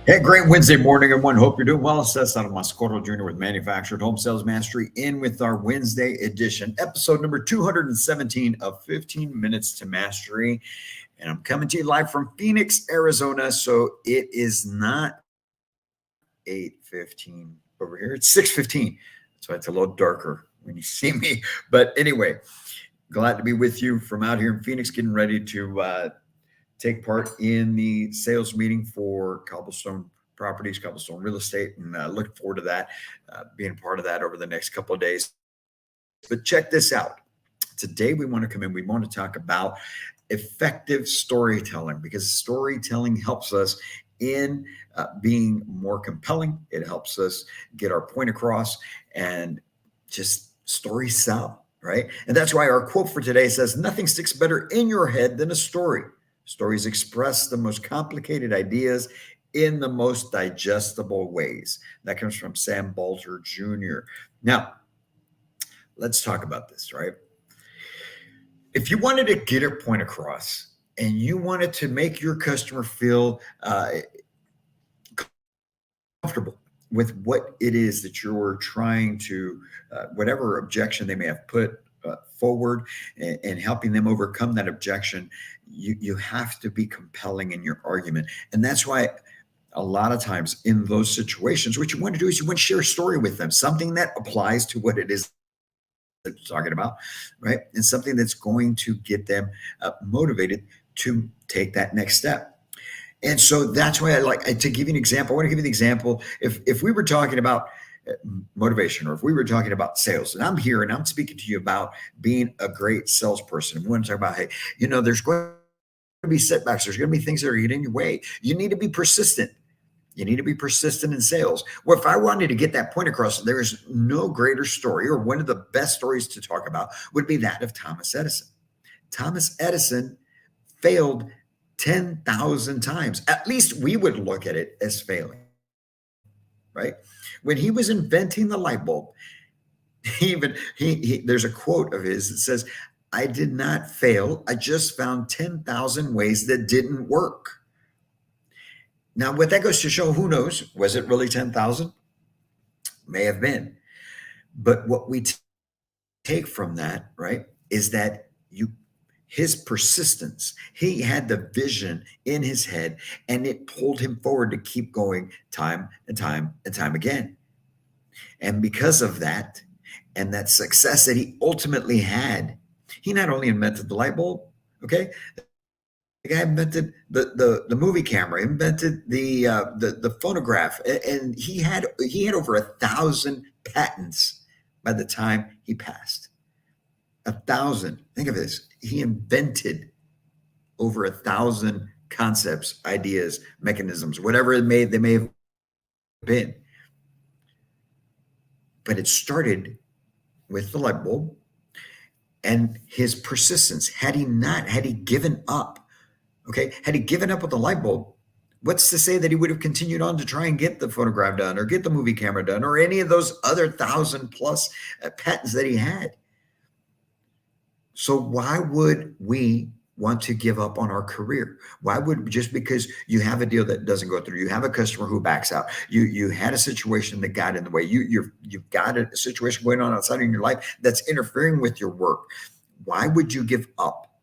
Hey, great Wednesday morning, everyone. Hope you're doing well. It's Seth out of Mascoro Jr. with Manufactured Home Sales Mastery in with our Wednesday edition, episode number 217 of 15 Minutes to Mastery. And I'm coming to you live from Phoenix, Arizona. So it is not 8:15 over here. It's 6:15. So it's a little darker when you see me. But anyway, glad to be with you from out here in Phoenix, getting ready to take part in the sales meeting for Cobblestone Properties, Cobblestone Real Estate, and look forward to that, being part of that over the next couple of days. But check this out. Today, we want to come in, we want to talk about effective storytelling, because storytelling helps us in being more compelling. It helps us get our point across, and just stories sell, right? And that's why our quote for today says, "Nothing sticks better in your head than a story. Stories express the most complicated ideas in the most digestible ways." That comes from Sam Balter Jr. Now, let's talk about this, right? If you wanted to get a point across and you wanted to make your customer feel comfortable with what it is that you're trying to, whatever objection they may have put forward, and helping them overcome that objection, you have to be compelling in your argument. And that's why a lot of times in those situations, what you want to do is you want to share a story with them, something that applies to what it is that you're talking about, right? And something that's going to get them motivated to take that next step. And so that's why I like to give you an example. I want to give you the example. If we were talking about motivation, or if we were talking about sales, and I'm here and I'm speaking to you about being a great salesperson, we want to talk about, hey, there's going to be setbacks. There's going to be things that are getting in your way. You need to be persistent. You need to be persistent in sales. Well, if I wanted to get that point across, there's no greater story, or one of the best stories to talk about would be that of Thomas Edison. Thomas Edison failed 10,000 times. At least we would look at it as failing, right? When he was inventing the light bulb, there's a quote of his that says, "I did not fail. I just found 10,000 ways that didn't work." Now, what that goes to show, who knows? Was it really 10,000? May have been. But what we take from that, right, is that his persistence, he had the vision in his head, and it pulled him forward to keep going time and time and time again. And because of that, and that success that he ultimately had, he not only invented the light bulb, okay? The guy invented the movie camera, invented the phonograph, and he had over 1,000 patents by the time he passed. 1,000. Think of this. He invented over 1,000 concepts, ideas, mechanisms, whatever they may have been. But it started with the light bulb and his persistence. Had he given up, okay, had he given up with the light bulb, what's to say that he would have continued on to try and get the phonograph done, or get the movie camera done, or any of those other 1,000 plus patents that he had? So why would we want to give up on our career? Why would, just because you have a deal that doesn't go through, you have a customer who backs out, you had a situation that got in the way, you've got a situation going on outside in your life that's interfering with your work, why would you give up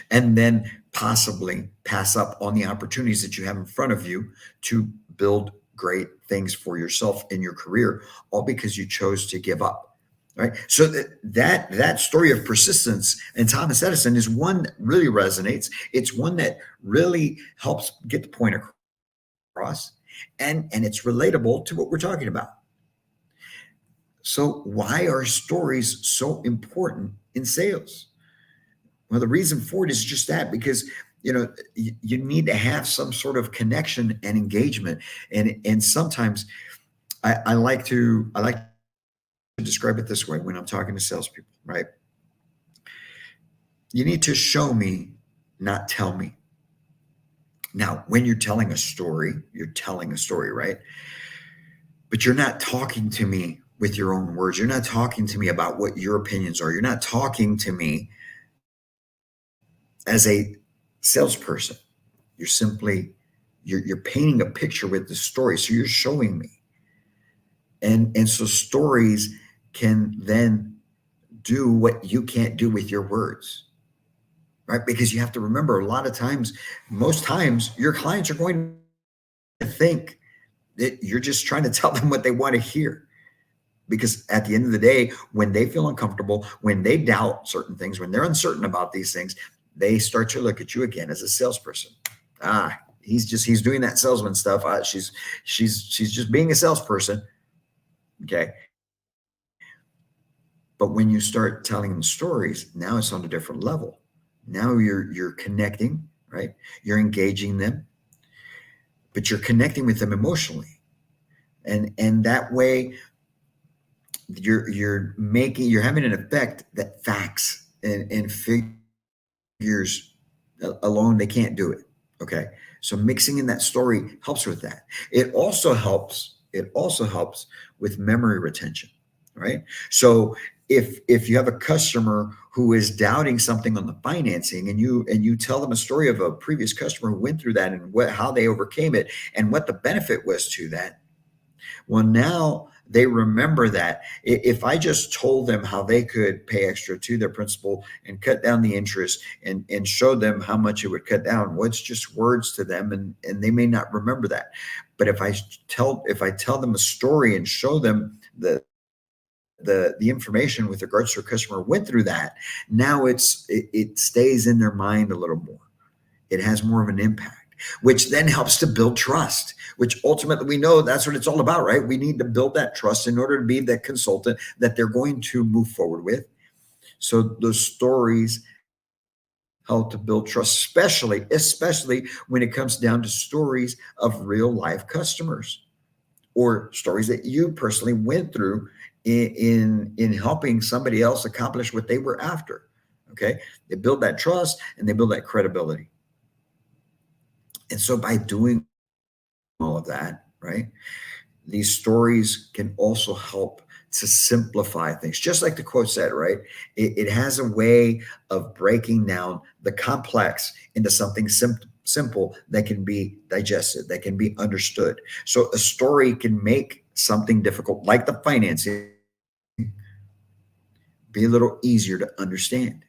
and then possibly pass up on the opportunities that you have in front of you to build great things for yourself in your career, all because you chose to give up? Right. So that story of persistence and Thomas Edison is one that really resonates. It's one that really helps get the point across, and it's relatable to what we're talking about. So why are stories so important in sales? Well, the reason for it is just that, because you need to have some sort of connection and engagement, and sometimes I like to describe it this way when I'm talking to salespeople, right? You need to show me, not tell me. Now, when you're telling a story, right? But you're not talking to me with your own words. You're not talking to me about what your opinions are. You're not talking to me as a salesperson. You're simply You're painting a picture with the story. So you're showing me. And so stories can then do what you can't do with your words, right? Because you have to remember a lot of times, most times, your clients are going to think that you're just trying to tell them what they want to hear. Because at the end of the day, when they feel uncomfortable, when they doubt certain things, when they're uncertain about these things, they start to look at you again as a salesperson. He's doing that salesman stuff. She's just being a salesperson. Okay. But when you start telling them stories, now it's on a different level. Now you're connecting, right? You're engaging them, but you're connecting with them emotionally. And that way you're having an effect that facts and figures alone, they can't do it. Okay. So mixing in that story helps with that. It also helps with memory retention, right? So if you have a customer who is doubting something on the financing, and you tell them a story of a previous customer who went through that and how they overcame it and what the benefit was to that, well, now they remember that. If I just told them how they could pay extra to their principal and cut down the interest and show them how much it would cut down, well, it's just words to them, and they may not remember that. But if I tell them a story and show them the information with regards to a customer who went through that, now it stays in their mind a little more. It has more of an impact, which then helps to build trust, which ultimately we know that's what it's all about, right? We need to build that trust in order to be the consultant that they're going to move forward with. So those stories help to build trust, especially when it comes down to stories of real life customers or stories that you personally went through in helping somebody else accomplish what they were after. Okay. They build that trust and they build that credibility. And so by doing all of that, right, these stories can also help to simplify things. Just like the quote said, right? It has a way of breaking down the complex into something simple that can be digested, that can be understood. So a story can make something difficult, like the financing, be a little easier to understand.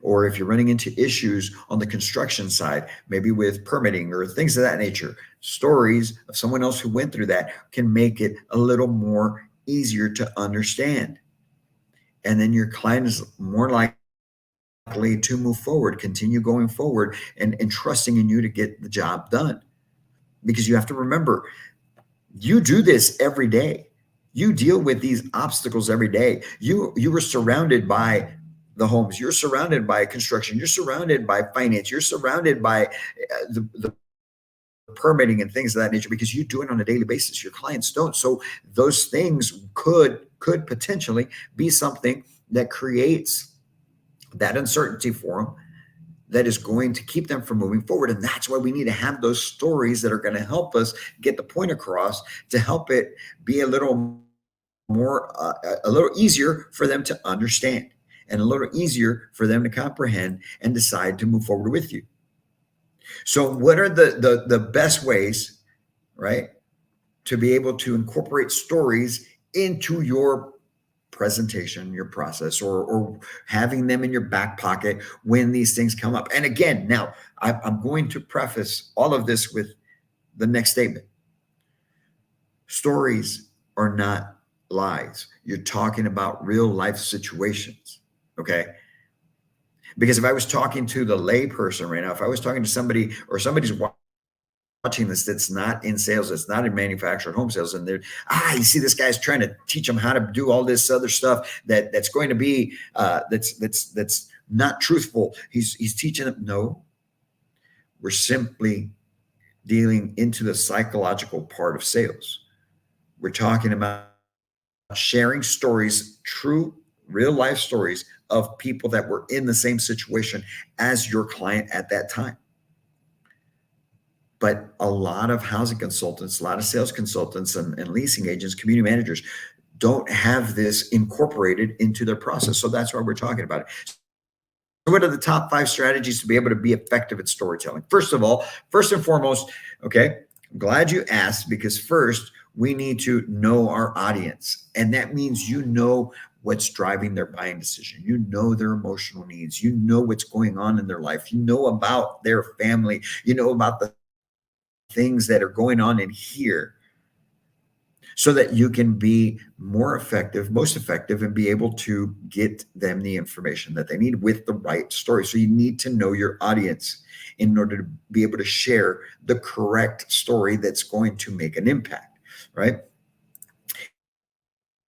Or if you're running into issues on the construction side, maybe with permitting or things of that nature, stories of someone else who went through that can make it a little more easier to understand. And then your client is more likely to move forward, continue going forward and trusting in you to get the job done. Because you have to remember, you do this every day. You deal with these obstacles every day. You were surrounded by the homes, you're surrounded by construction, you're surrounded by finance, you're surrounded by the permitting and things of that nature, because you do it on a daily basis. Your clients don't. So those things could potentially be something that creates that uncertainty for them, that is going to keep them from moving forward. And that's why we need to have those stories that are going to help us get the point across, to help it be a little more, a little easier for them to understand, and a little easier for them to comprehend and decide to move forward with you. So what are the best ways, right, to be able to incorporate stories into your presentation, your process, or having them in your back pocket when these things come up? And again, now I'm going to preface all of this with the next statement. Stories are not lies. You're talking about real life situations. Okay. Because if I was talking to the lay person right now, if I was talking to somebody, or somebody's watching this that's not in sales, that's not in manufactured home sales, and they're, you see this guy's trying to teach them how to do all this other stuff that's going to be that's not truthful. He's teaching them. No, we're simply dealing into the psychological part of sales. We're talking about sharing stories, true real life stories of people that were in the same situation as your client at that time. But a lot of housing consultants, a lot of sales consultants and leasing agents, community managers don't have this incorporated into their process. So that's why we're talking about it. what are the top 5 strategies to be able to be effective at storytelling? First of all, first and foremost, okay, I'm glad you asked, because first we need to know our audience. And that means you know what's driving their buying decision. You know their emotional needs. You know what's going on in their life. You know about their family. You know about the things that are going on in here, so that you can be more effective, most effective, and be able to get them the information that they need with the right story. So you need to know your audience in order to be able to share the correct story that's going to make an impact, right?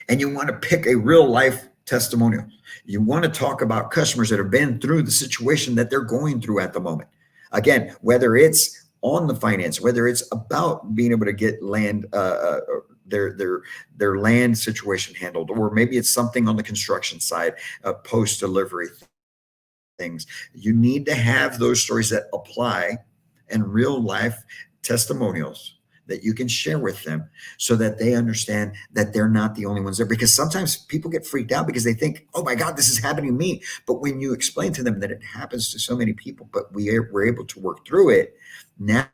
And you want to pick a real life testimonial. You want to talk about customers that have been through the situation that they're going through at the moment. Again, whether it's on the finance, whether it's about being able to get land, their land situation handled, or maybe it's something on the construction side, post delivery things. You need to have those stories that apply and real life testimonials that you can share with them, so that they understand that they're not the only ones there. Because sometimes people get freaked out because they think, oh my God, this is happening to me. But when you explain to them that it happens to so many people, but we're able to work through it, now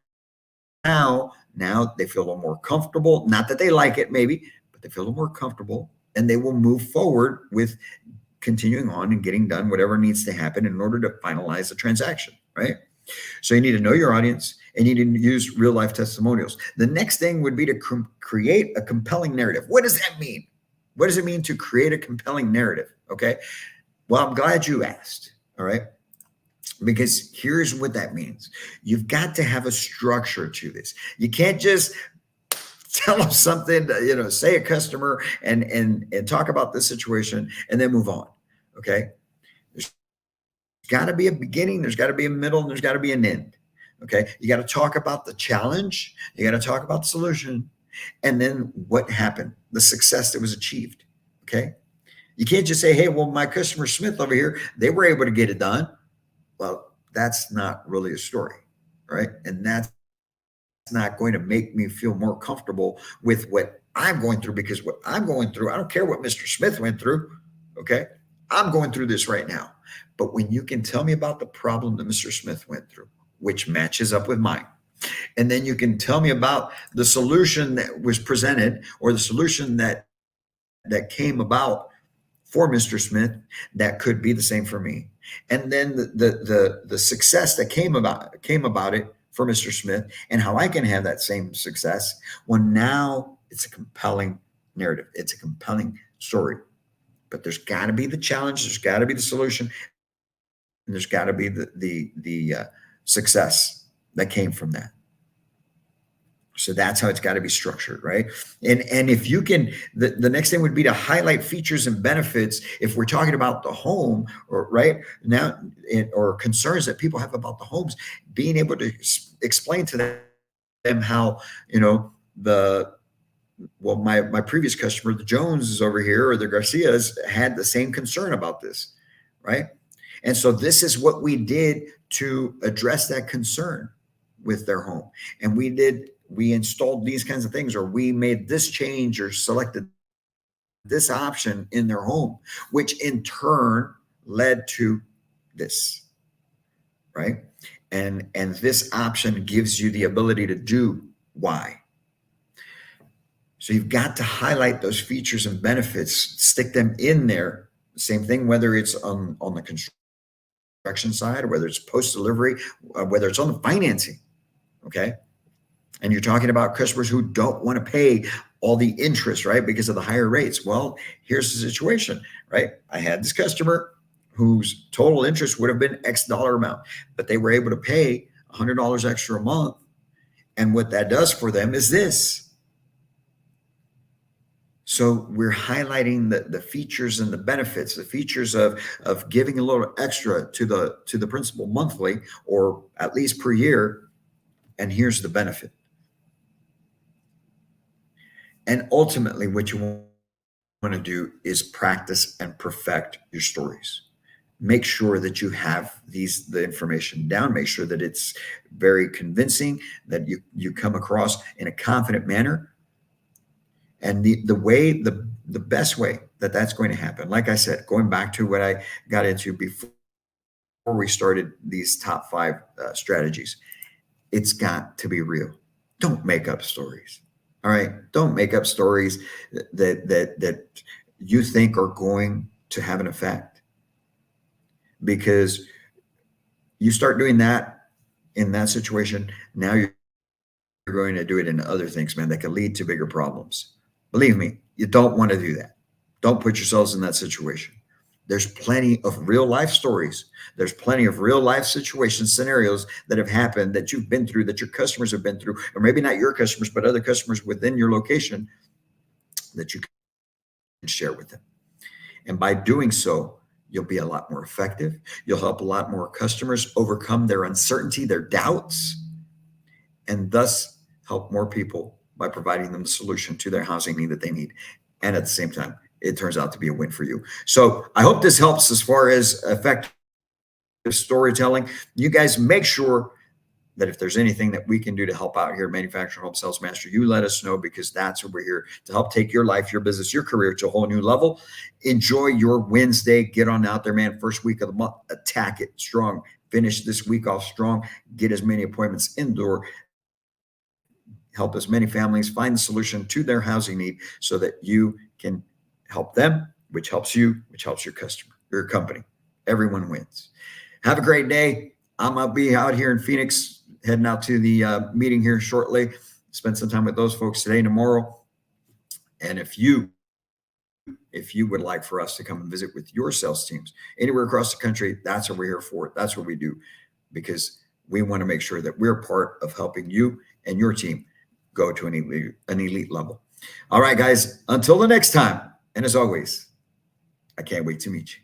they feel a little more comfortable. Not that they like it, maybe, but they feel a little more comfortable, and they will move forward with continuing on and getting done whatever needs to happen in order to finalize the transaction, right? So you need to know your audience, and you need to use real life testimonials. The next thing would be to create a compelling narrative. What does that mean? What does it mean to create a compelling narrative? Okay. Well, I'm glad you asked. All right. Because here's what that means. You've got to have a structure to this. You can't just tell them something, say a customer and talk about this situation and then move on. Okay. There's got to be a beginning. There's got to be a middle, and there's got to be an end. Okay. You got to talk about the challenge. You got to talk about the solution, and then what happened, the success that was achieved. Okay. You can't just say, hey, well, my customer Smith over here, they were able to get it done. Well, that's not really a story, right? And that's not going to make me feel more comfortable with what I'm going through, because what I'm going through, I don't care what Mr. Smith went through. Okay. I'm going through this right now. But when you can tell me about the problem that Mr. Smith went through, which matches up with mine, and then you can tell me about the solution that was presented, or the solution that came about for Mr. Smith, that could be the same for me. And then the success that came about it for Mr. Smith, and how I can have that same success. Well, now it's a compelling narrative. It's a compelling story. But there's got to be the challenge. There's got to be the solution. And there's got to be the success that came from that. So that's how it's got to be structured, right? And if you can, the next thing would be to highlight features and benefits. If we're talking about the home, or right now, or concerns that people have about the homes, being able to explain to them how, my previous customer, the Joneses over here, or the Garcias, had the same concern about this, right? And so this is what we did to address that concern with their home. And we installed these kinds of things, or we made this change, or selected this option in their home, which in turn led to this, right? And this option gives you the ability to do Y. So you've got to highlight those features and benefits, stick them in there. Same thing, whether it's on the construction side, or whether it's post-delivery, whether it's on the financing, okay? And you're talking about customers who don't want to pay all the interest, right, because of the higher rates. Well, here's the situation, right? I had this customer whose total interest would have been X dollar amount, but they were able to pay $100 extra a month. And what that does for them is this. So we're highlighting the features and the benefits, the features of giving a little extra to the principal monthly, or at least per year. And here's the benefit. And ultimately, what you want to do is practice and perfect your stories. Make sure that you have the information down. Make sure that it's very convincing, that you come across in a confident manner. And the best way that that's going to happen, like I said, going back to what I got into before, we started these top 5 strategies. It's got to be real. Don't make up stories. All right. Don't make up stories that you think are going to have an effect, because you start doing that in that situation. Now you're going to do it in other things, man, that can lead to bigger problems. Believe me, you don't want to do that. Don't put yourselves in that situation. There's plenty of real life stories. There's plenty of real life situations, scenarios that have happened, that you've been through, that your customers have been through, or maybe not your customers, but other customers within your location, that you can share with them. And by doing so, you'll be a lot more effective. You'll help a lot more customers overcome their uncertainty, their doubts, and thus help more people by providing them the solution to their housing need that they need. And at the same time, it turns out to be a win for you. So I hope this helps as far as effective storytelling. You guys make sure that if there's anything that we can do to help out here at Manufacturing Home Sales Master, you let us know, because that's what we're here to help take your life, your business, your career to a whole new level. Enjoy your Wednesday. Get on out there, man. First week of the month, attack it strong. Finish this week off strong. Get as many appointments indoor. Help as many families find the solution to their housing need so that you can help them, which helps you, which helps your customer, your company. Everyone wins. Have a great day. I'm going to be out here in Phoenix, heading out to the meeting here shortly. Spend some time with those folks today and tomorrow. And if you would like for us to come and visit with your sales teams anywhere across the country, that's what we're here for. That's what we do, because we want to make sure that we're part of helping you and your team go to an elite level. All right, guys, until the next time. And as always, I can't wait to meet you.